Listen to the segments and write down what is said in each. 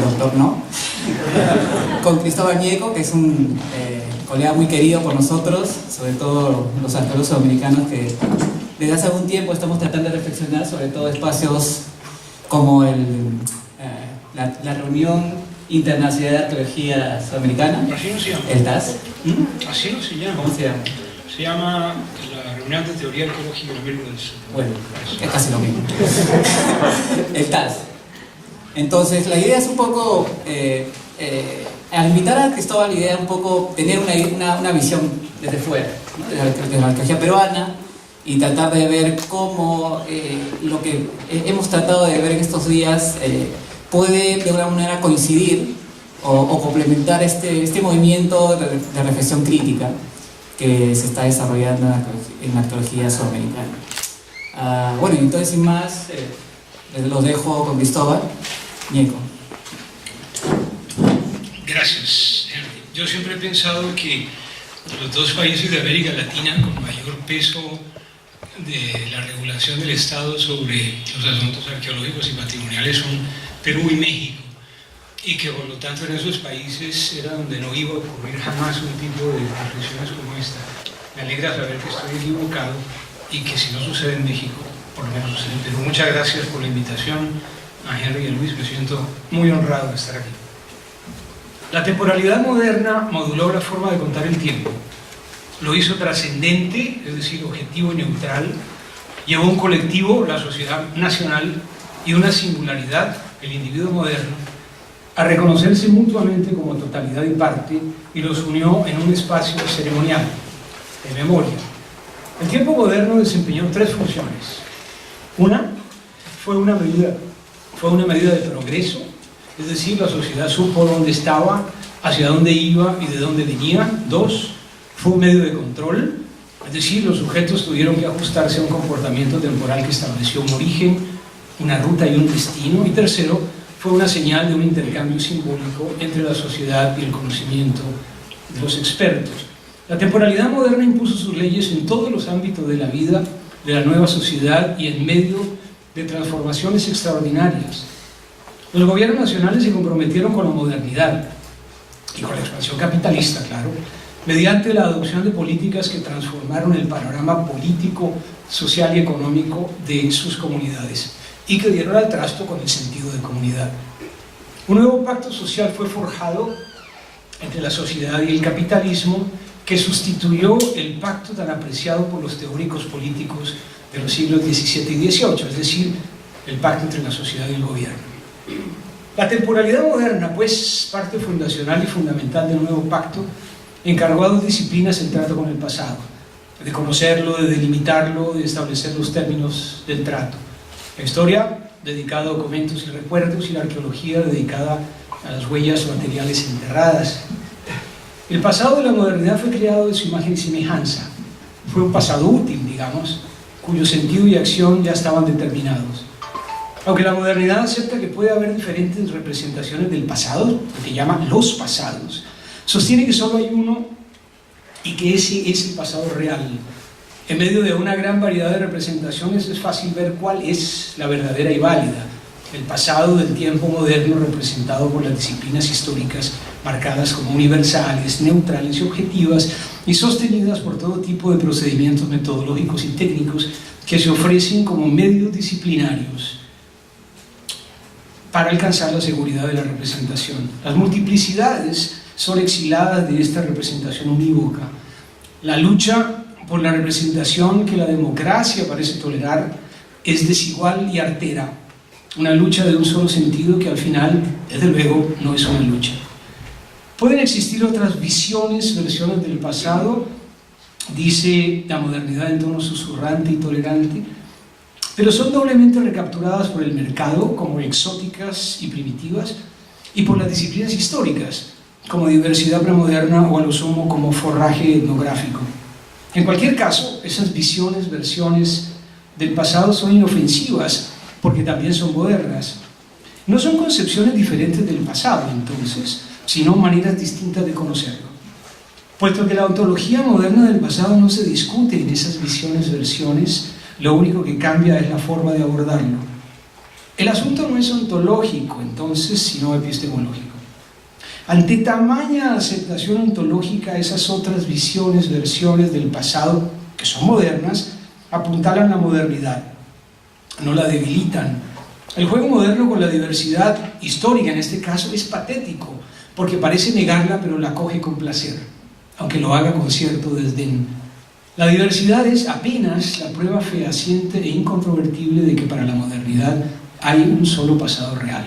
doctor no, con Cristóbal Ñeco, que es un colega muy querido por nosotros, sobre todo los arqueólogos sudamericanos, que desde hace algún tiempo estamos tratando de reflexionar sobre todo espacios como la Reunión Internacional de Arqueología Sudamericana. Así no se llama. El TAS. Así no se llama. ¿Cómo se llama? Se llama la Reunión de Teoría Arqueológica en América del Sur. Bueno, es casi lo mismo. El TAS. Entonces, la idea es un poco, al invitar a Cristóbal, la idea es un poco tener una visión desde fuera, ¿no? Desde la arqueología peruana, y tratar de ver cómo lo que hemos tratado de ver en estos días puede de alguna manera coincidir o complementar este movimiento de reflexión crítica que se está desarrollando en la arqueología sudamericana. Bueno, entonces sin más, los dejo con Cristóbal Ñeco. Gracias, Henry. Yo siempre he pensado que los dos países de América Latina con mayor peso de la regulación del Estado sobre los asuntos arqueológicos y patrimoniales son Perú y México, y que por lo tanto en esos países era donde no iba a ocurrir jamás un tipo de reflexiones como esta. Me alegra saber que estoy equivocado y que si no sucede en México, por lo menos sucede en Perú. Muchas gracias por la invitación a Henry y a Luis, me siento muy honrado de estar aquí. La temporalidad moderna moduló la forma de contar el tiempo. Lo hizo trascendente, es decir, objetivo y neutral. Llevó un colectivo, la sociedad nacional, y una singularidad, el individuo moderno, a reconocerse mutuamente como totalidad y parte, y los unió en un espacio ceremonial, de memoria. El tiempo moderno desempeñó tres funciones. Una fue una medida de progreso, es decir, la sociedad supo dónde estaba, hacia dónde iba y de dónde venía. Dos, fue un medio de control, es decir, los sujetos tuvieron que ajustarse a un comportamiento temporal que estableció un origen, una ruta y un destino. Y tercero, fue una señal de un intercambio simbólico entre la sociedad y el conocimiento de los expertos. La temporalidad moderna impuso sus leyes en todos los ámbitos de la vida de la nueva sociedad y en medio de transformaciones extraordinarias. Los gobiernos nacionales se comprometieron con la modernidad y con la expansión capitalista, claro, mediante la adopción de políticas que transformaron el panorama político, social y económico de sus comunidades y que dieron al trasto con el sentido de comunidad. Un nuevo pacto social fue forjado entre la sociedad y el capitalismo que sustituyó el pacto tan apreciado por los teóricos políticos de los siglos XVII y XVIII, es decir, el pacto entre la sociedad y el gobierno. La temporalidad moderna, pues, parte fundacional y fundamental del nuevo pacto, encargó a dos disciplinas el trato con el pasado, de conocerlo, de delimitarlo, de establecer los términos del trato. La historia, dedicada a documentos y recuerdos, y la arqueología, dedicada a las huellas materiales enterradas. El pasado de la modernidad fue creado de su imagen y semejanza. Fue un pasado útil, digamos, cuyo sentido y acción ya estaban determinados. Aunque la modernidad acepta que puede haber diferentes representaciones del pasado, lo que llama los pasados, sostiene que solo hay uno y que ese es el pasado real. En medio de una gran variedad de representaciones es fácil ver cuál es la verdadera y válida. El pasado del tiempo moderno representado por las disciplinas históricas marcadas como universales, neutrales y objetivas y sostenidas por todo tipo de procedimientos metodológicos y técnicos que se ofrecen como medios disciplinarios para alcanzar la seguridad de la representación. Las multiplicidades son exiladas de esta representación unívoca. La lucha por la representación que la democracia parece tolerar es desigual y artera, una lucha de un solo sentido que al final, desde luego, no es una lucha. Pueden existir otras visiones, versiones del pasado, dice la modernidad en tono susurrante y tolerante, pero son doblemente recapturadas por el mercado como exóticas y primitivas y por las disciplinas históricas como diversidad premoderna o a lo sumo como forraje etnográfico. En cualquier caso, esas visiones, versiones del pasado son inofensivas porque también son modernas. No son concepciones diferentes del pasado, entonces, sino maneras distintas de conocerlo. Puesto que la ontología moderna del pasado no se discute en esas visiones, versiones, lo único que cambia es la forma de abordarlo. El asunto no es ontológico, entonces, sino epistemológico. Ante tamaña aceptación ontológica, esas otras visiones, versiones del pasado, que son modernas, apuntalan la modernidad, no la debilitan. El juego moderno con la diversidad histórica, en este caso, es patético, porque parece negarla, pero la coge con placer, aunque lo haga con cierto desdén. La diversidad es apenas la prueba fehaciente e incontrovertible de que para la modernidad hay un solo pasado real.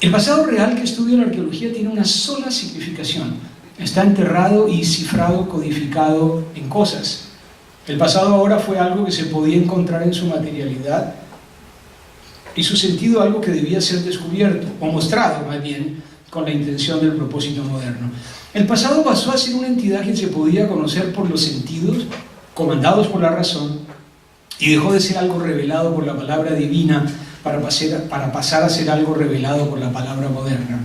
El pasado real que estudia la arqueología tiene una sola significación. Está enterrado y cifrado, codificado en cosas. El pasado ahora fue algo que se podía encontrar en su materialidad y su sentido algo que debía ser descubierto, o mostrado más bien, con la intención del propósito moderno. El pasado pasó a ser una entidad que se podía conocer por los sentidos, comandados por la razón, y dejó de ser algo revelado por la palabra divina para pasar a ser algo revelado por la palabra moderna.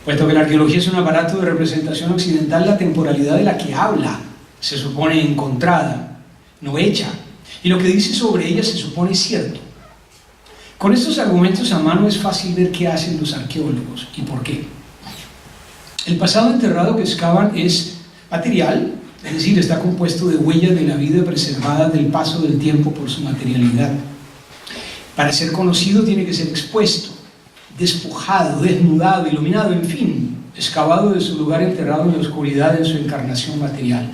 Puesto que la arqueología es un aparato de representación occidental, la temporalidad de la que habla se supone encontrada, no hecha, y lo que dice sobre ella se supone cierto. Con estos argumentos a mano es fácil ver qué hacen los arqueólogos y por qué. El pasado enterrado que excavan es material, es decir, está compuesto de huellas de la vida preservadas del paso del tiempo por su materialidad. Para ser conocido tiene que ser expuesto, despojado, desnudado, iluminado, en fin, excavado de su lugar, enterrado en la oscuridad en su encarnación material.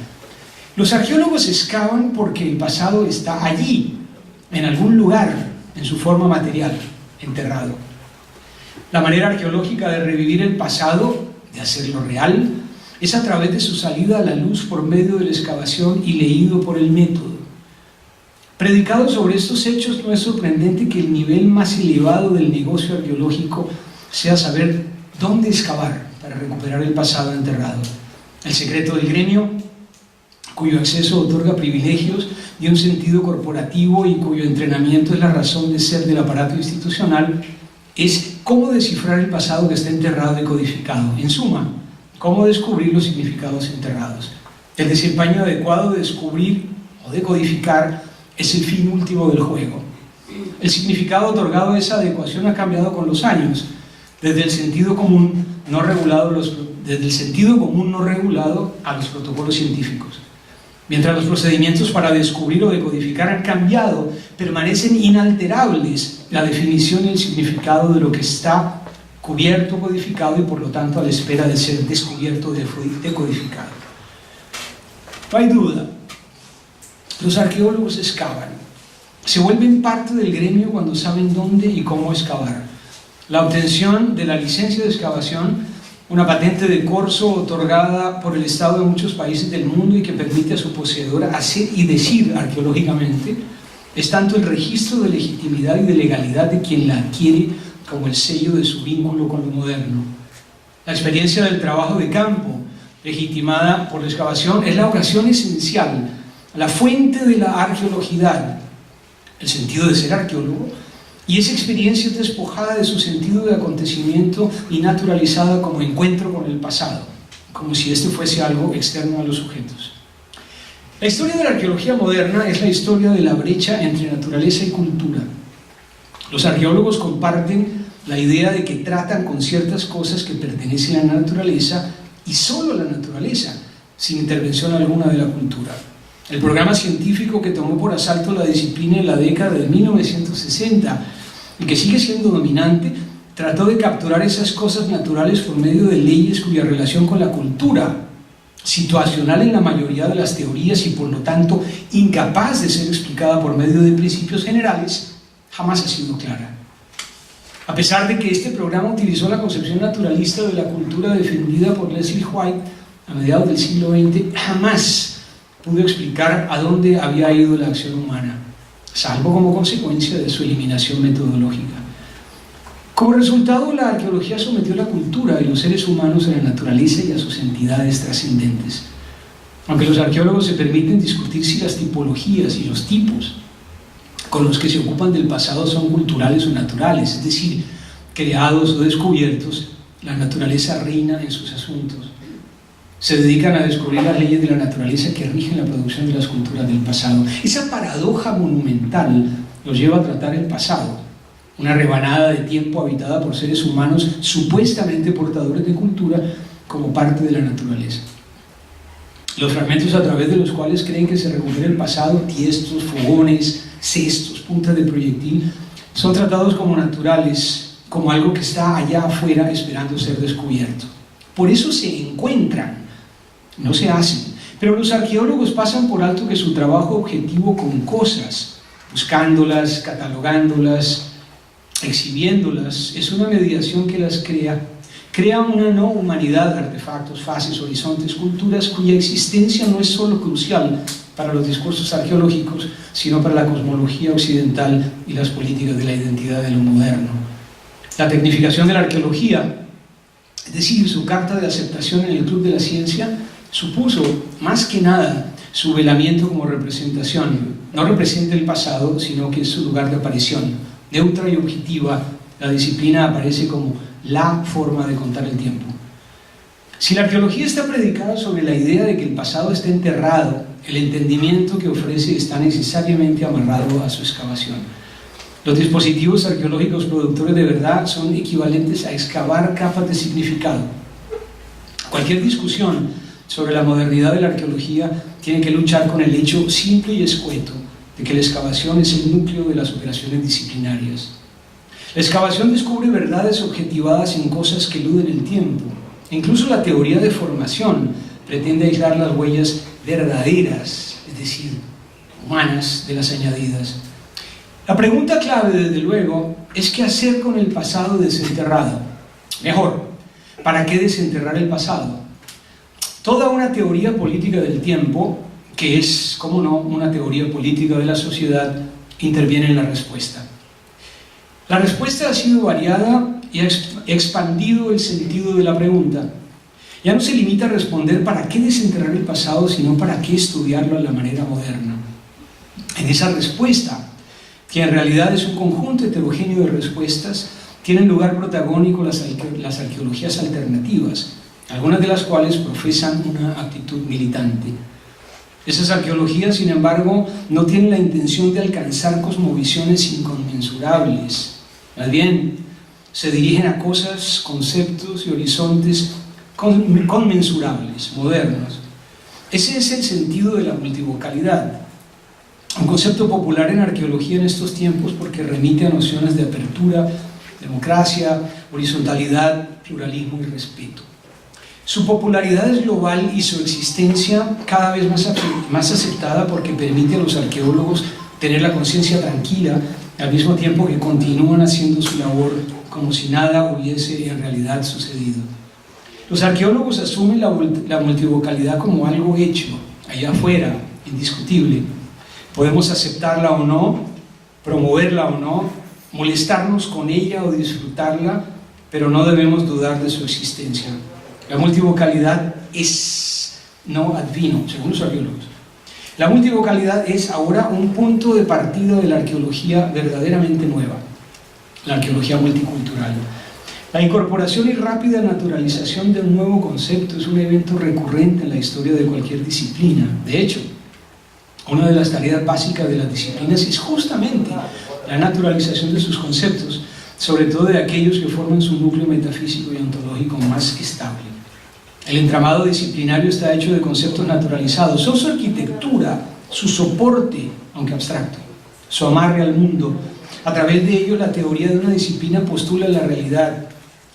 Los arqueólogos excavan porque el pasado está allí, en algún lugar, en su forma material, enterrado. La manera arqueológica de revivir el pasado, de hacerlo real, es a través de su salida a la luz por medio de la excavación y leído por el método. Predicado sobre estos hechos, no es sorprendente que el nivel más elevado del negocio arqueológico sea saber dónde excavar para recuperar el pasado enterrado. El secreto del gremio, cuyo acceso otorga privilegios y un sentido corporativo y cuyo entrenamiento es la razón de ser del aparato institucional, es cómo descifrar el pasado que está enterrado y codificado. En suma, cómo descubrir los significados enterrados. El desempeño adecuado de descubrir o de codificar es el fin último del juego. El significado otorgado a esa adecuación ha cambiado con los años, desde el sentido común no regulado a los protocolos científicos. Mientras los procedimientos para descubrir o decodificar han cambiado, permanecen inalterables la definición y el significado de lo que está cubierto, codificado y por lo tanto a la espera de ser descubierto o decodificado. No hay duda, los arqueólogos excavan, se vuelven parte del gremio cuando saben dónde y cómo excavar. La obtención de la licencia de excavación, una patente de corso otorgada por el Estado de muchos países del mundo y que permite a su poseedora hacer y decir arqueológicamente, es tanto el registro de legitimidad y de legalidad de quien la adquiere como el sello de su vínculo con lo moderno. La experiencia del trabajo de campo, legitimada por la excavación, es la ocasión esencial, la fuente de la arqueología, el sentido de ser arqueólogo, y esa experiencia es despojada de su sentido de acontecimiento y naturalizada como encuentro con el pasado, como si este fuese algo externo a los sujetos. La historia de la arqueología moderna es la historia de la brecha entre naturaleza y cultura. Los arqueólogos comparten la idea de que tratan con ciertas cosas que pertenecen a la naturaleza y solo a la naturaleza, sin intervención alguna de la cultura. El programa científico que tomó por asalto la disciplina en la década de 1960 y que sigue siendo dominante, trató de capturar esas cosas naturales por medio de leyes cuya relación con la cultura, situacional en la mayoría de las teorías y por lo tanto incapaz de ser explicada por medio de principios generales, jamás ha sido clara. A pesar de que este programa utilizó la concepción naturalista de la cultura defendida por Leslie White a mediados del siglo XX, jamás pudo explicar a dónde había ido la acción humana, salvo como consecuencia de su eliminación metodológica. Como resultado, la arqueología sometió la cultura y los seres humanos a la naturaleza y a sus entidades trascendentes. Aunque los arqueólogos se permiten discutir si las tipologías y los tipos con los que se ocupan del pasado son culturales o naturales, es decir, creados o descubiertos, la naturaleza reina en sus asuntos. Se dedican a descubrir las leyes de la naturaleza que rigen la producción de las culturas del pasado. Esa paradoja monumental los lleva a tratar el pasado una rebanada de tiempo habitada por seres humanos supuestamente portadores de cultura como parte de la naturaleza. Los fragmentos a través de los cuales creen que se recupera el pasado, tiestos, fogones, cestos, puntas de proyectil, son tratados como naturales, como algo que está allá afuera esperando ser descubierto. Por eso se encuentran, no se hacen. Pero los arqueólogos pasan por alto que su trabajo objetivo con cosas, buscándolas, catalogándolas, exhibiéndolas, es una mediación que las crea una no humanidad, artefactos, fases, horizontes, culturas cuya existencia no es solo crucial para los discursos arqueológicos, sino para la cosmología occidental y las políticas de la identidad de lo moderno. La tecnificación de la arqueología, es decir, su carta de aceptación en el Club de la Ciencia, supuso más que nada su velamiento como representación. No representa el pasado, sino que es su lugar de aparición. Neutra y objetiva, la disciplina aparece como la forma de contar el tiempo. Si la arqueología está predicada sobre la idea de que el pasado está enterrado, el entendimiento que ofrece está necesariamente amarrado a su excavación. Los dispositivos arqueológicos productores de verdad son equivalentes a excavar capas de significado. Cualquier discusión sobre la modernidad de la arqueología tiene que luchar con el hecho simple y escueto de que la excavación es el núcleo de las operaciones disciplinarias. La excavación descubre verdades objetivadas en cosas que eluden el tiempo. Incluso la teoría de formación pretende aislar las huellas verdaderas, es decir, humanas, de las añadidas. La pregunta clave, desde luego, es qué hacer con el pasado desenterrado. Mejor, ¿para qué desenterrar el pasado? Toda una teoría política del tiempo, que es, cómo no, una teoría política de la sociedad, interviene en la respuesta. La respuesta ha sido variada y ha expandido el sentido de la pregunta. Ya no se limita a responder para qué desenterrar el pasado, sino para qué estudiarlo a la manera moderna. En esa respuesta, que en realidad es un conjunto heterogéneo de respuestas, tienen lugar protagónico las arqueologías alternativas, algunas de las cuales profesan una actitud militante. Esas arqueologías, sin embargo, no tienen la intención de alcanzar cosmovisiones inconmensurables. Más bien, se dirigen a cosas, conceptos y horizontes conmensurables, modernos. Ese es el sentido de la multivocalidad, un concepto popular en arqueología en estos tiempos porque remite a nociones de apertura, democracia, horizontalidad, pluralismo y respeto. Su popularidad es global y su existencia cada vez más aceptada porque permite a los arqueólogos tener la conciencia tranquila al mismo tiempo que continúan haciendo su labor como si nada hubiese en realidad sucedido. Los arqueólogos asumen la multivocalidad como algo hecho, allá afuera, indiscutible. Podemos aceptarla o no, promoverla o no, molestarnos con ella o disfrutarla, pero no debemos dudar de su existencia. La multivocalidad es no ad vino, según los arqueólogos. La multivocalidad es ahora un punto de partida de la arqueología verdaderamente nueva, la arqueología multicultural. La incorporación y rápida naturalización de un nuevo concepto es un evento recurrente en la historia de cualquier disciplina. De hecho, una de las tareas básicas de las disciplinas es justamente la naturalización de sus conceptos, sobre todo de aquellos que forman su núcleo metafísico y ontológico más estable. El entramado disciplinario está hecho de conceptos naturalizados. Son su arquitectura, su soporte, aunque abstracto, su amarre al mundo. A través de ello, la teoría de una disciplina postula la realidad,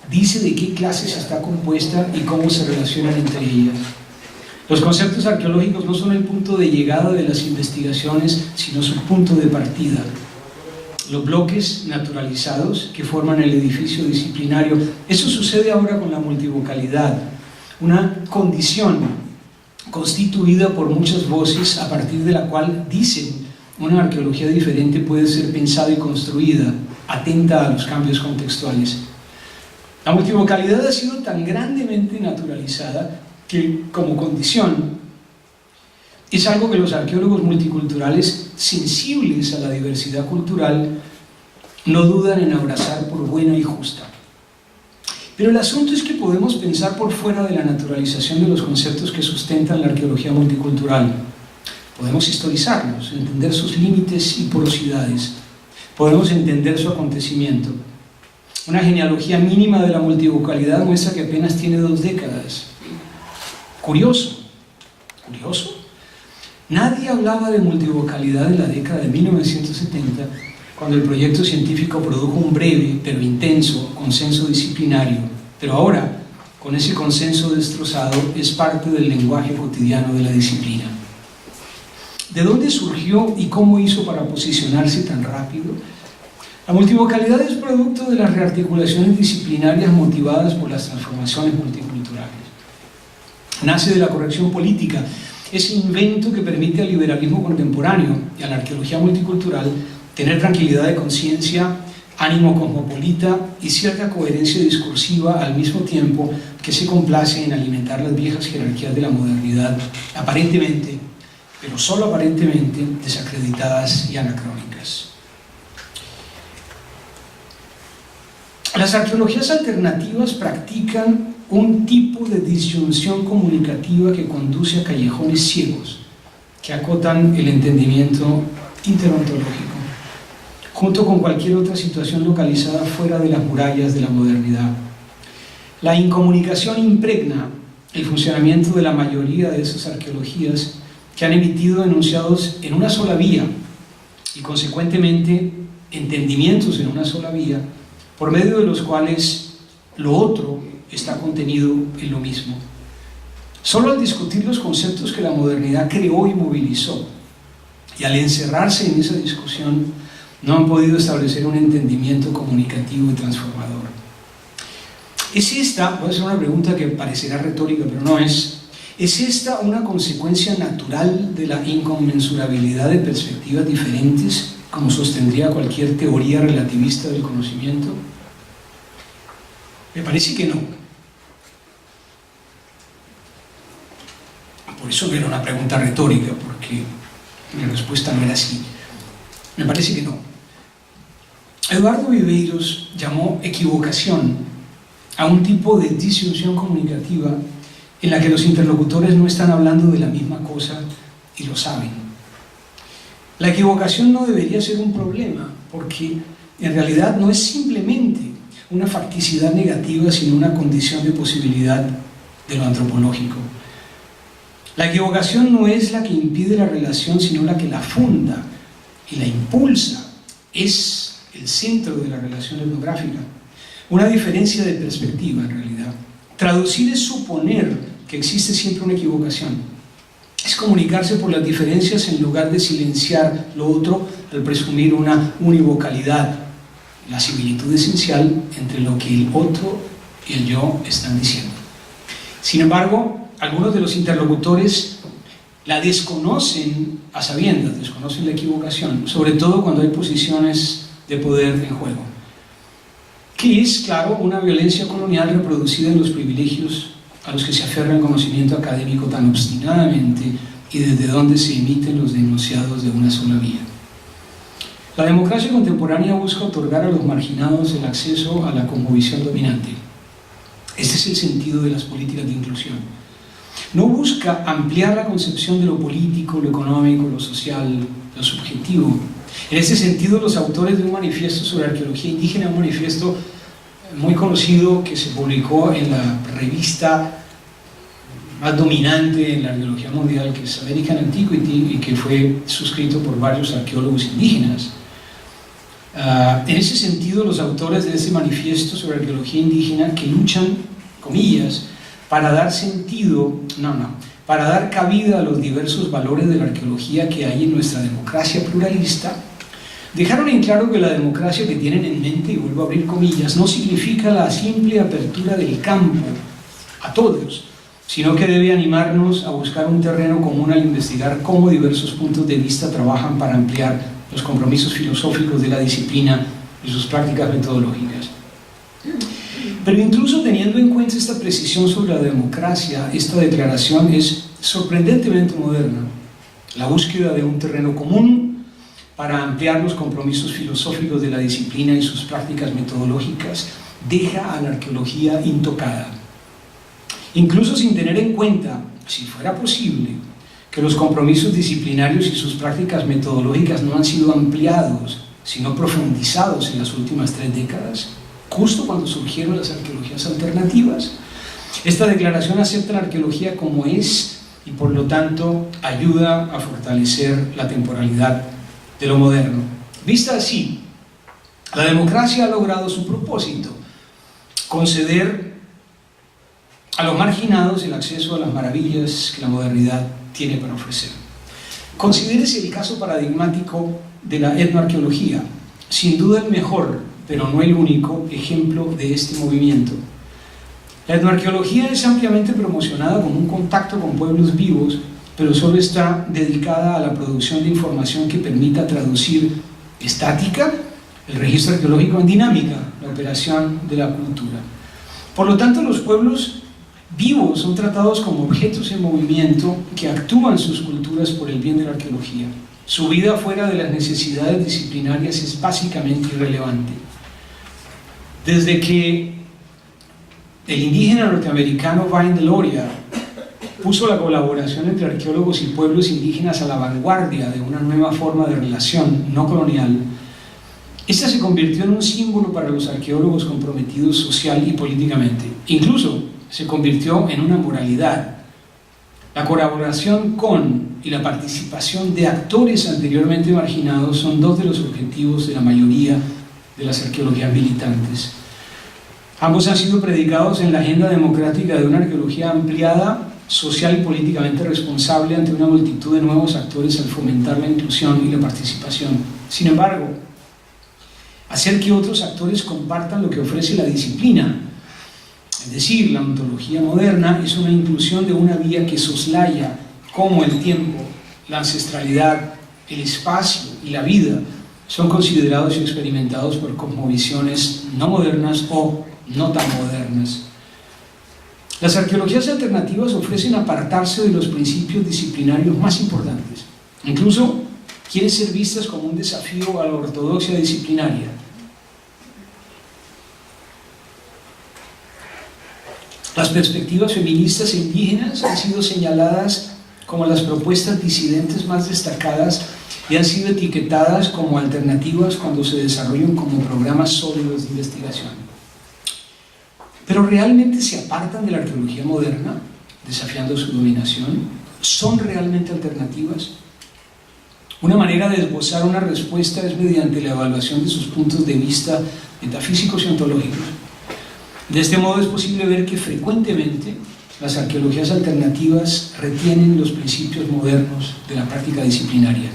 dice de qué clases está compuesta y cómo se relacionan entre ellas. Los conceptos arqueológicos no son el punto de llegada de las investigaciones, sino su punto de partida. Los bloques naturalizados que forman el edificio disciplinario, eso sucede ahora con la multivocalidad, una condición constituida por muchas voces a partir de la cual dicen una arqueología diferente puede ser pensada y construida, atenta a los cambios contextuales. La multivocalidad ha sido tan grandemente naturalizada que, como condición, es algo que los arqueólogos multiculturales sensibles a la diversidad cultural no dudan en abrazar por buena y justa. Pero el asunto es que podemos pensar por fuera de la naturalización de los conceptos que sustentan la arqueología multicultural. Podemos historizarlos, entender sus límites y porosidades. podemos entender su acontecimiento. Una genealogía mínima de la multivocalidad muestra que apenas tiene 2 décadas. Curioso. Nadie hablaba de multivocalidad en la década de 1970, cuando el proyecto científico produjo un breve pero intenso consenso disciplinario, pero ahora, con ese consenso destrozado, es parte del lenguaje cotidiano de la disciplina. ¿De dónde surgió y cómo hizo para posicionarse tan rápido? La multivocalidad es producto de las rearticulaciones disciplinarias motivadas por las transformaciones multiculturales. Nace de la corrección política, ese invento que permite al liberalismo contemporáneo y a la arqueología multicultural tener tranquilidad de conciencia, ánimo cosmopolita y cierta coherencia discursiva al mismo tiempo que se complace en alimentar las viejas jerarquías de la modernidad, aparentemente, pero solo aparentemente, desacreditadas y anacrónicas. Las arqueologías alternativas practican un tipo de disyunción comunicativa que conduce a callejones ciegos, que acotan el entendimiento interontológico, junto con cualquier otra situación localizada fuera de las murallas de la modernidad. La incomunicación impregna el funcionamiento de la mayoría de esas arqueologías que han emitido enunciados en una sola vía y consecuentemente entendimientos en una sola vía, por medio de los cuales lo otro está contenido en lo mismo. Solo al discutir los conceptos que la modernidad creó y movilizó, y al encerrarse en esa discusión, no han podido establecer un entendimiento comunicativo y transformador. ¿Es esta, voy a hacer una pregunta que parecerá retórica, pero no es esta una consecuencia natural de la inconmensurabilidad de perspectivas diferentes, como sostendría cualquier teoría relativista del conocimiento? Me parece que no. Por eso no era una pregunta retórica, porque mi respuesta no era así. Me parece que no. Eduardo Viveiros llamó equivocación a un tipo de disyunción comunicativa en la que los interlocutores no están hablando de la misma cosa y lo saben. La equivocación no debería ser un problema, porque en realidad no es simplemente una facticidad negativa, sino una condición de posibilidad de lo antropológico. La equivocación no es la que impide la relación, sino la que la funda y la impulsa. Es el centro de la relación etnográfica. Una diferencia de perspectiva, en realidad. Traducir es suponer que existe siempre una equivocación. Es comunicarse por las diferencias en lugar de silenciar lo otro al presumir una univocalidad, la similitud esencial entre lo que el otro y el yo están diciendo. Sin embargo, algunos de los interlocutores la desconocen a sabiendas, desconocen la equivocación, sobre todo cuando hay posiciones de poder en juego, que es, claro, una violencia colonial reproducida en los privilegios a los que se aferra el conocimiento académico tan obstinadamente y desde donde se emiten los denunciados de una sola vía. La democracia contemporánea busca otorgar a los marginados el acceso a la cosmovisión dominante. Este es el sentido de las políticas de inclusión. No busca ampliar la concepción de lo político, lo económico, lo social, lo subjetivo. En este sentido, los autores de un manifiesto sobre arqueología indígena, un manifiesto muy conocido que se publicó en la revista más dominante en la arqueología mundial, que es American Antiquity, y que fue suscrito por varios arqueólogos indígenas. En ese sentido, los autores de ese manifiesto sobre arqueología indígena, que luchan, comillas, para dar para dar cabida a los diversos valores de la arqueología que hay en nuestra democracia pluralista, dejaron en claro que la democracia que tienen en mente, y vuelvo a abrir comillas, no significa la simple apertura del campo a todos, sino que debe animarnos a buscar un terreno común al investigar cómo diversos puntos de vista trabajan para ampliar los compromisos filosóficos de la disciplina y sus prácticas metodológicas. Pero incluso teniendo en cuenta esta precisión sobre la democracia, esta declaración es sorprendentemente moderna. La búsqueda de un terreno común para ampliar los compromisos filosóficos de la disciplina y sus prácticas metodológicas deja a la arqueología intocada. Incluso sin tener en cuenta, si fuera posible, que los compromisos disciplinarios y sus prácticas metodológicas no han sido ampliados sino profundizados en las últimas 3 décadas, justo cuando surgieron las arqueologías alternativas. Esta declaración acepta la arqueología como es y por lo tanto ayuda a fortalecer la temporalidad de lo moderno. Vista así, la democracia ha logrado su propósito: conceder a los marginados el acceso a las maravillas que la modernidad tiene para ofrecer. Considérese el caso paradigmático de la etnoarqueología, sin duda el mejor, pero no el único ejemplo de este movimiento. La etnoarqueología es ampliamente promocionada como un contacto con pueblos vivos, pero solo está dedicada a la producción de información que permita traducir estática, el registro arqueológico, en dinámica, la operación de la cultura. Por lo tanto, los pueblos vivos son tratados como objetos en movimiento que actúan sus culturas por el bien de la arqueología. Su vida fuera de las necesidades disciplinarias es básicamente irrelevante. Desde que el indígena norteamericano Vine Deloria puso la colaboración entre arqueólogos y pueblos indígenas a la vanguardia de una nueva forma de relación no colonial, esta se convirtió en un símbolo para los arqueólogos comprometidos social y políticamente. Incluso se convirtió en una moralidad. La colaboración con y la participación de actores anteriormente marginados son 2 de los objetivos de la mayoría de las arqueologías militantes. Ambos han sido predicados en la agenda democrática de una arqueología ampliada, social y políticamente responsable ante una multitud de nuevos actores al fomentar la inclusión y la participación. Sin embargo, hacer que otros actores compartan lo que ofrece la disciplina, es decir, la ontología moderna, es una inclusión de una vía que soslaya cómo el tiempo, la ancestralidad, el espacio y la vida son considerados y experimentados por cosmovisiones no modernas o no tan modernas. Las arqueologías alternativas ofrecen apartarse de los principios disciplinarios más importantes. Incluso quieren ser vistas como un desafío a la ortodoxia disciplinaria. Las perspectivas feministas e indígenas han sido señaladas como las propuestas disidentes más destacadas y han sido etiquetadas como alternativas cuando se desarrollan como programas sólidos de investigación. ¿Pero realmente se apartan de la arqueología moderna, desafiando su dominación? ¿Son realmente alternativas? Una manera de esbozar una respuesta es mediante la evaluación de sus puntos de vista metafísicos y ontológicos. De este modo es posible ver que frecuentemente las arqueologías alternativas retienen los principios modernos de la práctica disciplinaria.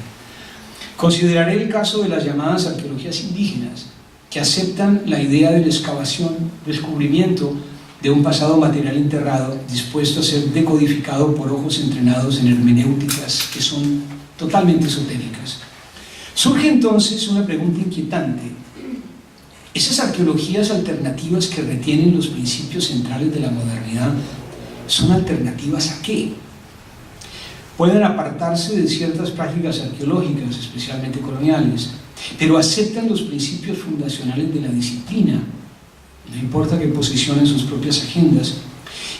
Consideraré el caso de las llamadas arqueologías indígenas, que aceptan la idea de la excavación, descubrimiento de un pasado material enterrado, dispuesto a ser decodificado por ojos entrenados en hermenéuticas que son totalmente esotéricas. Surge entonces una pregunta inquietante. ¿Esas arqueologías alternativas que retienen los principios centrales de la modernidad son alternativas a qué? Pueden apartarse de ciertas prácticas arqueológicas, especialmente coloniales, pero aceptan los principios fundacionales de la disciplina, no importa que posicionen sus propias agendas.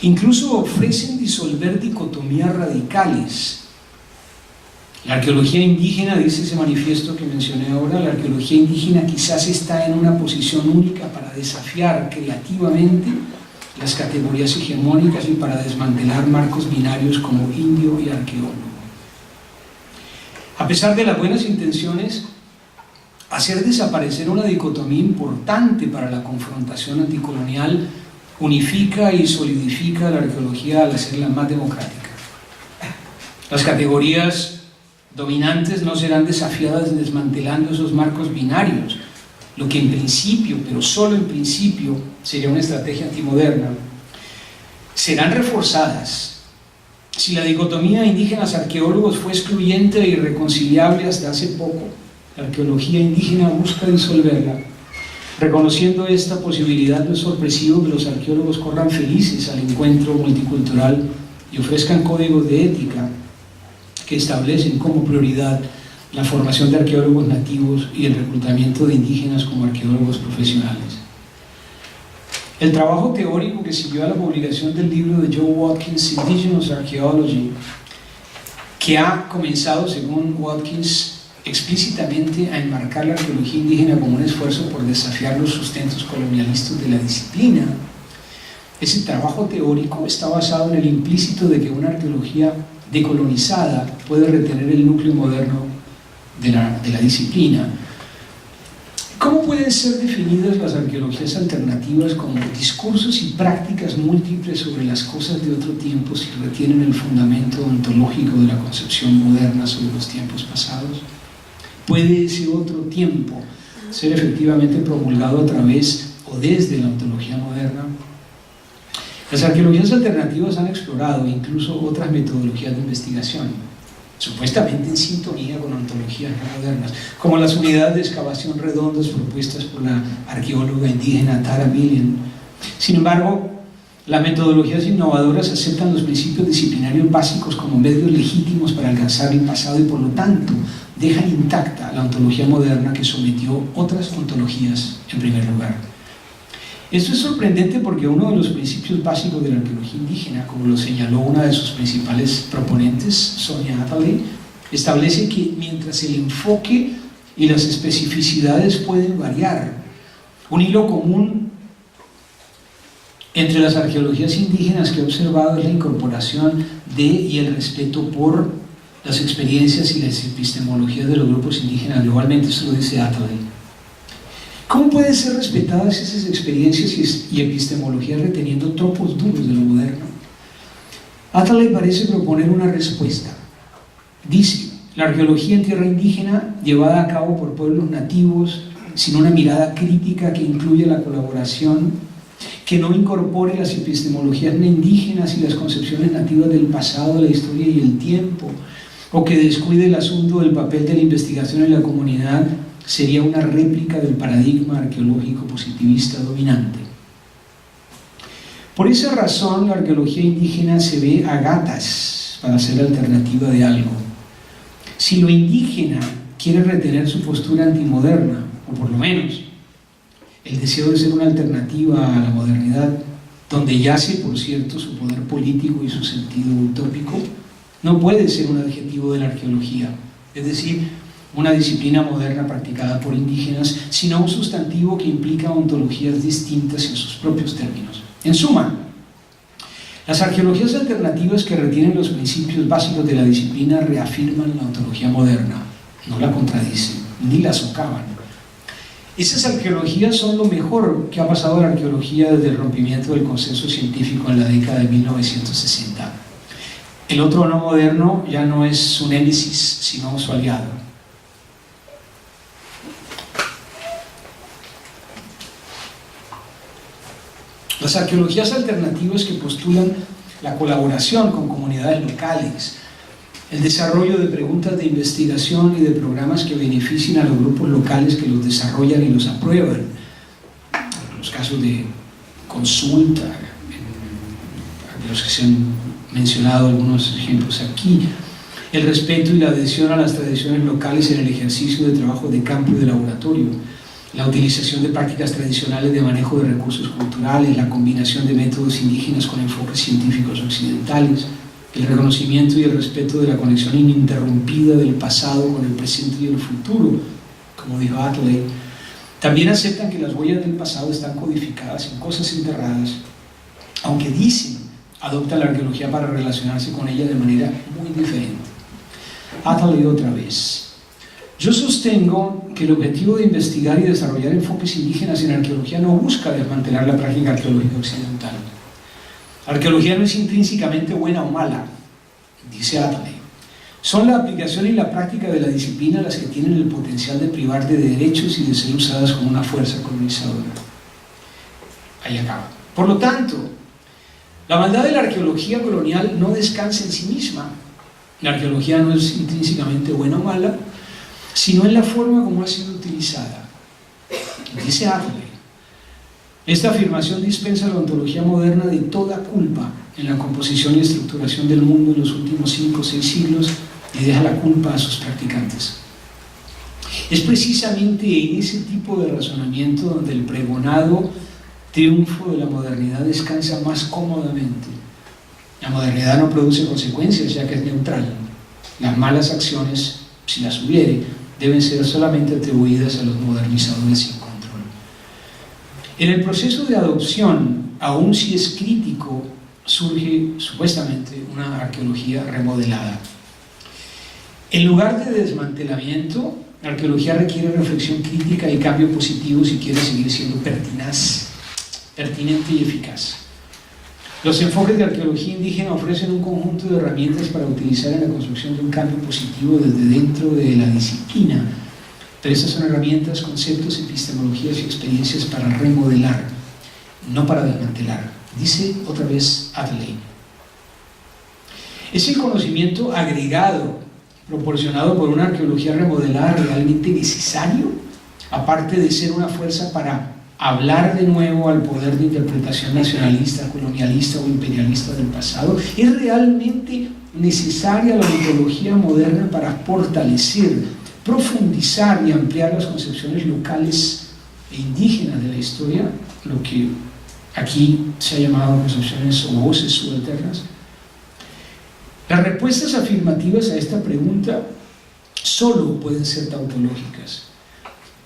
Incluso ofrecen disolver dicotomías radicales. La arqueología indígena, dice ese manifiesto que mencioné ahora, la arqueología indígena quizás está en una posición única para desafiar creativamente las categorías hegemónicas y para desmantelar marcos binarios como indio y arqueólogo. A pesar de las buenas intenciones, hacer desaparecer una dicotomía importante para la confrontación anticolonial unifica y solidifica la arqueología al hacerla más democrática. Las categorías dominantes no serán desafiadas desmantelando esos marcos binarios, lo que en principio, pero solo en principio, sería una estrategia antimoderna. Serán reforzadas. Si la dicotomía indígenas-arqueólogos fue excluyente e irreconciliable hasta hace poco, la arqueología indígena busca disolverla. Reconociendo esta posibilidad, no es sorpresivo que los arqueólogos corran felices al encuentro multicultural y ofrezcan códigos de ética que establecen como prioridad la formación de arqueólogos nativos y el reclutamiento de indígenas como arqueólogos profesionales. El trabajo teórico que siguió a la publicación del libro de Joe Watkins, Indigenous Archaeology, que ha comenzado, según Watkins, explícitamente a enmarcar la arqueología indígena como un esfuerzo por desafiar los sustentos colonialistas de la disciplina. Ese trabajo teórico está basado en el implícito de que una arqueología decolonizada puede retener el núcleo moderno de la disciplina. ¿Cómo pueden ser definidas las arqueologías alternativas como discursos y prácticas múltiples sobre las cosas de otro tiempo si retienen el fundamento ontológico de la concepción moderna sobre los tiempos pasados? ¿Puede ese otro tiempo ser efectivamente promulgado a través o desde la ontología moderna? Las arqueologías alternativas han explorado incluso otras metodologías de investigación, supuestamente en sintonía con ontologías no modernas, como las unidades de excavación redondas propuestas por la arqueóloga indígena Tara Millian. Sin embargo, las metodologías innovadoras aceptan los principios disciplinarios básicos como medios legítimos para alcanzar el pasado y por lo tanto dejan intacta la ontología moderna que sometió otras ontologías en primer lugar. Esto es sorprendente porque uno de los principios básicos de la arqueología indígena, como lo señaló una de sus principales proponentes, Sonia Atherley, establece que mientras el enfoque y las especificidades pueden variar, un hilo común entre las arqueologías indígenas que he observado es la incorporación de y el respeto por las experiencias y las epistemologías de los grupos indígenas globalmente. Eso lo dice Atherley. ¿Cómo pueden ser respetadas esas experiencias y epistemologías reteniendo tropos duros de lo moderno? Atherley parece proponer una respuesta. Dice, la arqueología en tierra indígena, llevada a cabo por pueblos nativos, sin una mirada crítica que incluya la colaboración, que no incorpore las epistemologías indígenas y las concepciones nativas del pasado, la historia y el tiempo, o que descuide el asunto del papel de la investigación en la comunidad, sería una réplica del paradigma arqueológico positivista dominante. Por esa razón, la arqueología indígena se ve a gatas para ser la alternativa de algo. Si lo indígena quiere retener su postura antimoderna, o por lo menos el deseo de ser una alternativa a la modernidad, donde yace, por cierto, su poder político y su sentido utópico, no puede ser un adjetivo de la arqueología, es decir, una disciplina moderna practicada por indígenas, sino un sustantivo que implica ontologías distintas en sus propios términos. En suma, las arqueologías alternativas que retienen los principios básicos de la disciplina reafirman la ontología moderna, no la contradicen, ni la socavan. Esas arqueologías son lo mejor que ha pasado a la arqueología desde el rompimiento del consenso científico en la década de 1960. El otro no moderno ya no es su némesis, sino su aliado. Las arqueologías alternativas que postulan la colaboración con comunidades locales, el desarrollo de preguntas de investigación y de programas que beneficien a los grupos locales que los desarrollan y los aprueban, en los casos de consulta, de los que se han mencionado algunos ejemplos aquí, el respeto y la adhesión a las tradiciones locales en el ejercicio de trabajo de campo y de laboratorio, la utilización de prácticas tradicionales de manejo de recursos culturales, la combinación de métodos indígenas con enfoques científicos occidentales, el reconocimiento y el respeto de la conexión ininterrumpida del pasado con el presente y el futuro, como dijo Atherley. También aceptan que las huellas del pasado están codificadas en cosas enterradas, aunque dicen, adoptan la arqueología para relacionarse con ella de manera muy diferente. Atherley otra vez. Yo sostengo que el objetivo de investigar y desarrollar enfoques indígenas en arqueología no busca desmantelar la práctica arqueológica occidental. La arqueología no es intrínsecamente buena o mala, dice Atherley. Son la aplicación y la práctica de la disciplina las que tienen el potencial de privar de derechos y de ser usadas como una fuerza colonizadora. Ahí acaba. Por lo tanto, la maldad de la arqueología colonial no descansa en sí misma. La arqueología no es intrínsecamente buena o mala, sino en la forma como ha sido utilizada. Dice Atherley, esta afirmación dispensa a la ontología moderna de toda culpa en la composición y estructuración del mundo en los últimos 5 o 6 siglos y deja la culpa a sus practicantes. Es precisamente en ese tipo de razonamiento donde el pregonado triunfo de la modernidad descansa más cómodamente. La modernidad no produce consecuencias ya que es neutral. Las malas acciones, si las hubiere, deben ser solamente atribuidas a los modernizadores sin control. En el proceso de adopción, aun si es crítico, surge supuestamente una arqueología remodelada. En lugar de desmantelamiento, la arqueología requiere reflexión crítica y cambio positivo si quiere seguir siendo pertinaz, pertinente y eficaz. Los enfoques de arqueología indígena ofrecen un conjunto de herramientas para utilizar en la construcción de un cambio positivo desde dentro de la disciplina, pero estas son herramientas, conceptos, epistemologías y experiencias para remodelar, no para desmantelar. Dice otra vez Adley. ¿Es el conocimiento agregado proporcionado por una arqueología remodelada realmente necesario, aparte de ser una fuerza para hablar de nuevo al poder de interpretación nacionalista, colonialista o imperialista del pasado? ¿Es realmente necesaria la mitología moderna para fortalecer, profundizar y ampliar las concepciones locales e indígenas de la historia, lo que aquí se ha llamado concepciones o voces subalternas? Las respuestas afirmativas a esta pregunta solo pueden ser tautológicas.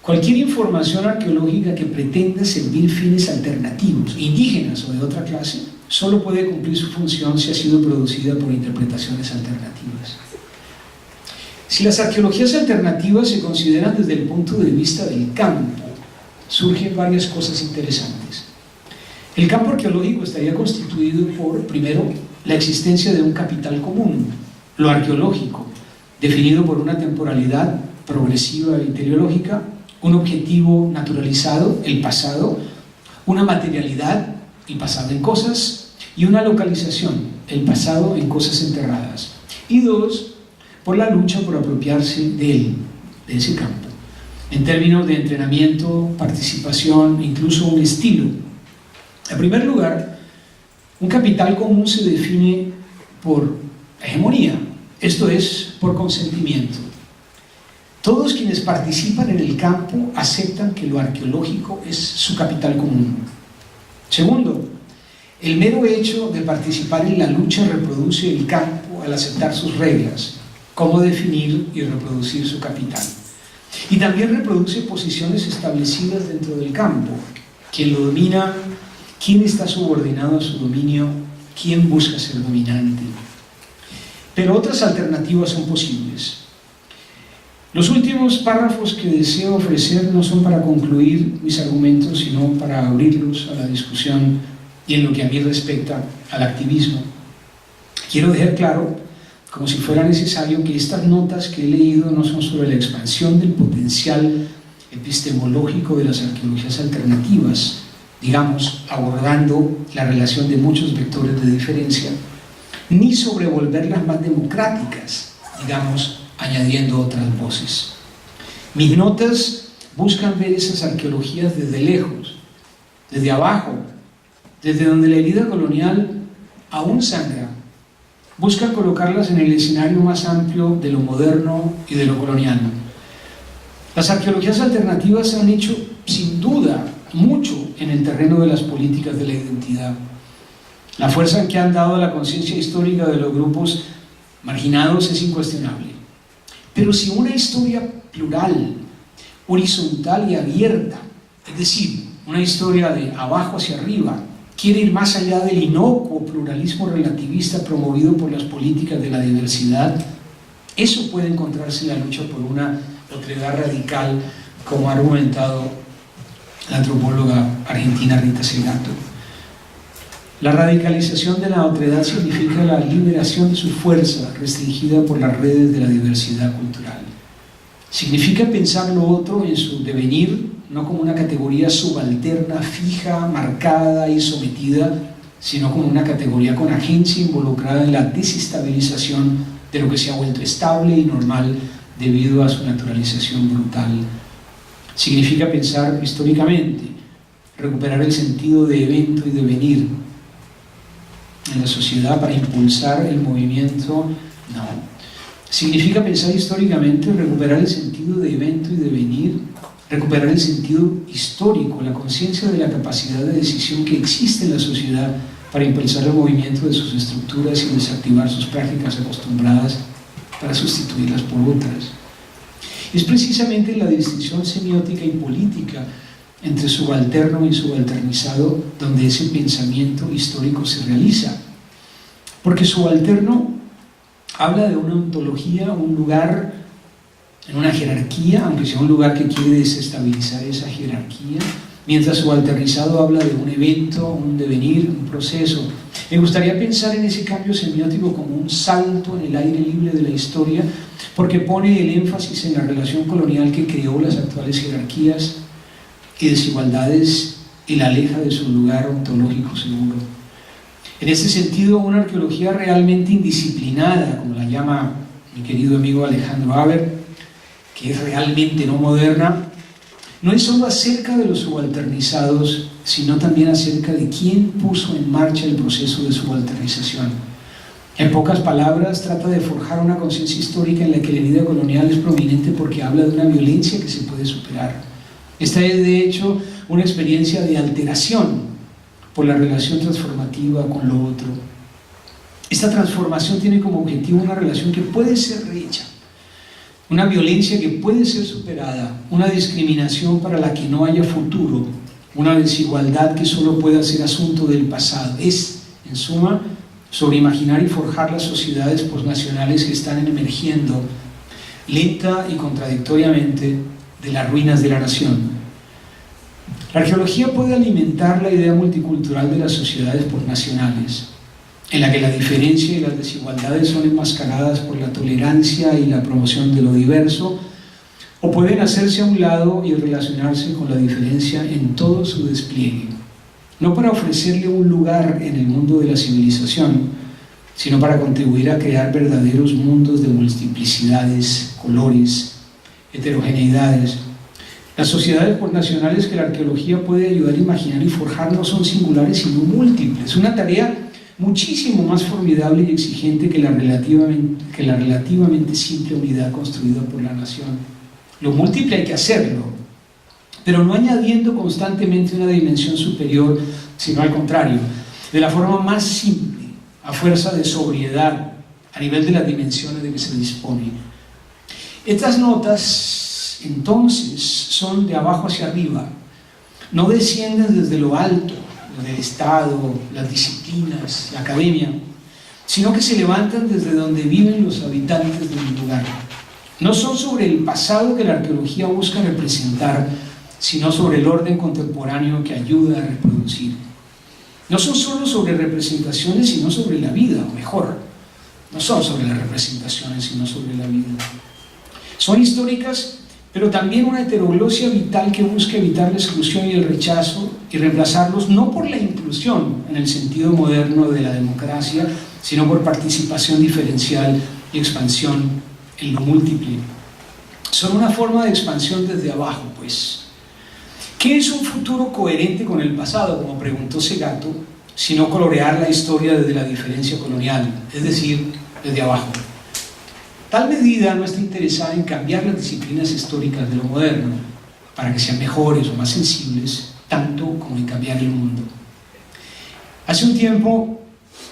Cualquier información arqueológica que pretenda servir fines alternativos, indígenas o de otra clase, solo puede cumplir su función si ha sido producida por interpretaciones alternativas. Si las arqueologías alternativas se consideran desde el punto de vista del campo, surgen varias cosas interesantes. El campo arqueológico estaría constituido por, primero, la existencia de un capital común, lo arqueológico, definido por una temporalidad progresiva y teleológica, un objetivo naturalizado, el pasado, una materialidad, el pasado en cosas, y una localización, el pasado en cosas enterradas. Y dos, por la lucha por apropiarse de él, de ese campo, en términos de entrenamiento, participación, incluso un estilo. En primer lugar, un capital común se define por hegemonía, esto es, por consentimiento. Todos quienes participan en el campo aceptan que lo arqueológico es su capital común. Segundo, el mero hecho de participar en la lucha reproduce el campo al aceptar sus reglas, cómo definir y reproducir su capital. Y también reproduce posiciones establecidas dentro del campo, quién lo domina, quién está subordinado a su dominio, quién busca ser dominante. Pero otras alternativas son posibles. Los últimos párrafos que deseo ofrecer no son para concluir mis argumentos, sino para abrirlos a la discusión y en lo que a mí respecta al activismo. Quiero dejar claro, como si fuera necesario, que estas notas que he leído no son sobre la expansión del potencial epistemológico de las arqueologías alternativas, digamos, abordando la relación de muchos vectores de diferencia, ni sobre volverlas más democráticas, digamos, añadiendo otras voces. Mis notas buscan ver esas arqueologías desde lejos, desde abajo, desde donde la herida colonial aún sangra. Buscan colocarlas en el escenario más amplio de lo moderno y de lo colonial. Las arqueologías alternativas han hecho, sin duda, mucho en el terreno de las políticas de la identidad. La fuerza que han dado a la conciencia histórica de los grupos marginados es incuestionable. Pero si una historia plural, horizontal y abierta, es decir, una historia de abajo hacia arriba, quiere ir más allá del inocuo pluralismo relativista promovido por las políticas de la diversidad, eso puede encontrarse en la lucha por una otredad radical, como ha argumentado la antropóloga argentina Rita Segato. La radicalización de la otredad significa la liberación de su fuerza restringida por las redes de la diversidad cultural. Significa pensar lo otro en su devenir, no como una categoría subalterna, fija, marcada y sometida, sino como una categoría con agencia involucrada en la desestabilización de lo que se ha vuelto estable y normal debido a su naturalización brutal. Significa pensar históricamente, recuperar el sentido de evento y devenir en la sociedad para impulsar el movimiento. No. Significa pensar históricamente, recuperar el sentido de evento y devenir, recuperar el sentido histórico, la conciencia de la capacidad de decisión que existe en la sociedad para impulsar el movimiento de sus estructuras y desactivar sus prácticas acostumbradas para sustituirlas por otras. Es precisamente la distinción semiótica y política entre subalterno y subalternizado donde ese pensamiento histórico se realiza. Porque subalterno habla de una ontología, un lugar en una jerarquía, aunque sea un lugar que quiere desestabilizar esa jerarquía, mientras subalternizado habla de un evento, un devenir, un proceso. Me gustaría pensar en ese cambio semiótico como un salto en el aire libre de la historia, porque pone el énfasis en la relación colonial que creó las actuales jerarquías y desigualdades y la aleja de su lugar ontológico seguro. En este sentido, una arqueología realmente indisciplinada, como la llama mi querido amigo Alejandro Haber, que es realmente no moderna, no es solo acerca de los subalternizados, sino también acerca de quién puso en marcha el proceso de subalternización. En pocas palabras, trata de forjar una conciencia histórica en la que la herida colonial es prominente porque habla de una violencia que se puede superar. Esta es, de hecho, una experiencia de alteración por la relación transformativa con lo otro. Esta transformación tiene como objetivo una relación que puede ser rehecha, una violencia que puede ser superada, una discriminación para la que no haya futuro, una desigualdad que solo pueda ser asunto del pasado. Es, en suma, sobre imaginar y forjar las sociedades posnacionales que están emergiendo lenta y contradictoriamente de las ruinas de la nación. La arqueología puede alimentar la idea multicultural de las sociedades posnacionales, en la que la diferencia y las desigualdades son enmascaradas por la tolerancia y la promoción de lo diverso, o pueden hacerse a un lado y relacionarse con la diferencia en todo su despliegue, no para ofrecerle un lugar en el mundo de la civilización, sino para contribuir a crear verdaderos mundos de multiplicidades, colores, heterogeneidades. Las sociedades posnacionales que la arqueología puede ayudar a imaginar y forjar no son singulares sino múltiples, una tarea muchísimo más formidable y exigente que la relativamente simple unidad construida por la nación. Lo múltiple hay que hacerlo, pero no añadiendo constantemente una dimensión superior, sino al contrario, de la forma más simple, a fuerza de sobriedad, a nivel de las dimensiones de que se dispone. Estas notas, entonces, son de abajo hacia arriba, no descienden desde lo alto, del Estado, las disciplinas, la academia, sino que se levantan desde donde viven los habitantes del lugar. No son sobre el pasado que la arqueología busca representar, sino sobre el orden contemporáneo que ayuda a reproducir. No son solo sobre representaciones, sino sobre la vida, o mejor, no son sobre las representaciones, sino sobre la vida. Son históricas, pero también una heteroglosia vital que busca evitar la exclusión y el rechazo y reemplazarlos no por la inclusión en el sentido moderno de la democracia, sino por participación diferencial y expansión en lo múltiple. Son una forma de expansión desde abajo, pues. ¿Qué es un futuro coherente con el pasado? Como preguntó Segato, sino colorear la historia desde la diferencia colonial, es decir, desde abajo. Tal medida no está interesada en cambiar las disciplinas históricas de lo moderno para que sean mejores o más sensibles, tanto como en cambiar el mundo. Hace un tiempo,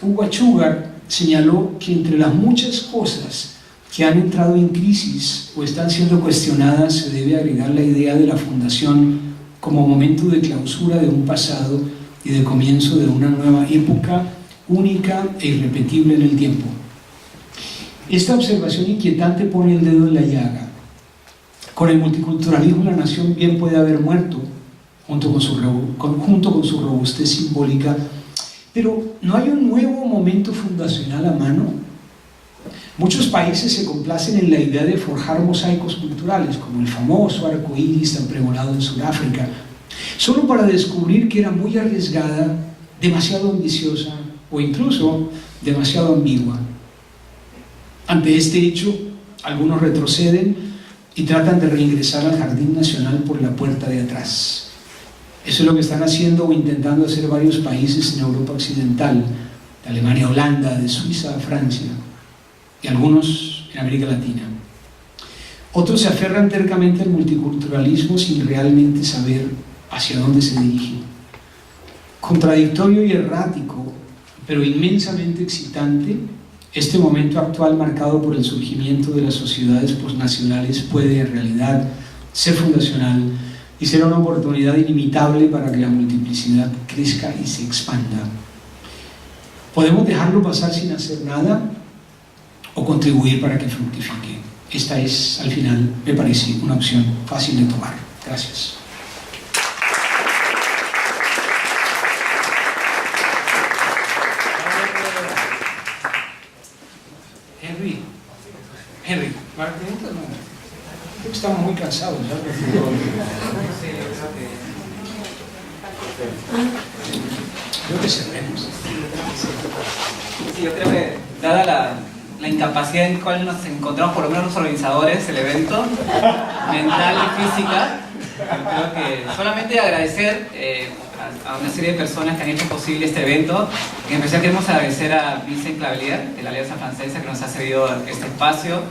Hugo Achúcar señaló que entre las muchas cosas que han entrado en crisis o están siendo cuestionadas se debe agregar la idea de la fundación como momento de clausura de un pasado y de comienzo de una nueva época única e irrepetible en el tiempo. Esta observación inquietante pone el dedo en la llaga. Con el multiculturalismo la nación bien puede haber muerto, junto con su robustez simbólica, pero ¿no hay un nuevo momento fundacional a mano? Muchos países se complacen en la idea de forjar mosaicos culturales, como el famoso arco iris tan pregonado en Sudáfrica, solo para descubrir que era muy arriesgada, demasiado ambiciosa o incluso demasiado ambigua. Ante este hecho, algunos retroceden y tratan de reingresar al Jardín Nacional por la puerta de atrás. Eso es lo que están haciendo o intentando hacer varios países en Europa Occidental, de Alemania a Holanda, de Suiza a Francia, y algunos en América Latina. Otros se aferran tercamente al multiculturalismo sin realmente saber hacia dónde se dirige. Contradictorio y errático, pero inmensamente excitante, Este momento actual, marcado por el surgimiento de las sociedades postnacionales, puede en realidad ser fundacional y ser una oportunidad inimitable para que la multiplicidad crezca y se expanda. Podemos dejarlo pasar sin hacer nada o contribuir para que fructifique. Esta es, al final, me parece una opción fácil de tomar. Gracias. Henry. Estamos muy cansados. Creo que cerremos. Sí, yo creo que, dada la incapacidad en cual nos encontramos, por lo menos los organizadores del evento, mental y física, creo que solamente agradecer a una serie de personas que han hecho posible este evento. En especial queremos agradecer a Vincent Clavelier, de la Alianza Francesa, que nos ha cedido este espacio,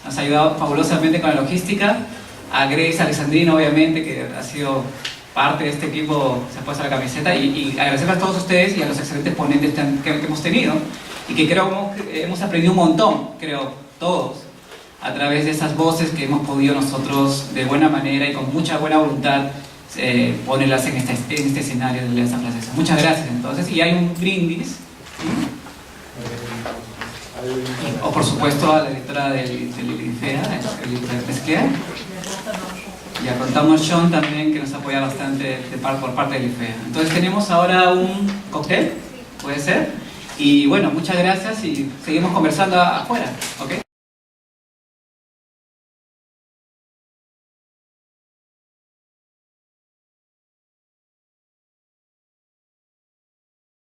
nos ha ayudado fabulosamente con la logística, a Grace Alexandrino, obviamente, que ha sido parte de este equipo, se ha puesto la camiseta, y agradecer a todos ustedes y a los excelentes ponentes que hemos tenido, y que creo que hemos aprendido un montón, creo, todos, a través de esas voces que hemos podido nosotros, de buena manera y con mucha buena voluntad, ponerlas en este escenario de la Alianza Francesa. Muchas gracias, entonces, y hay un brindis, o por supuesto a la directora del IFEA, el Mesclea, y a Contamos Sean también, que nos apoya bastante por parte del IFEA. Entonces tenemos ahora un cóctel, puede ser, y bueno, muchas gracias y seguimos conversando afuera, ¿ok?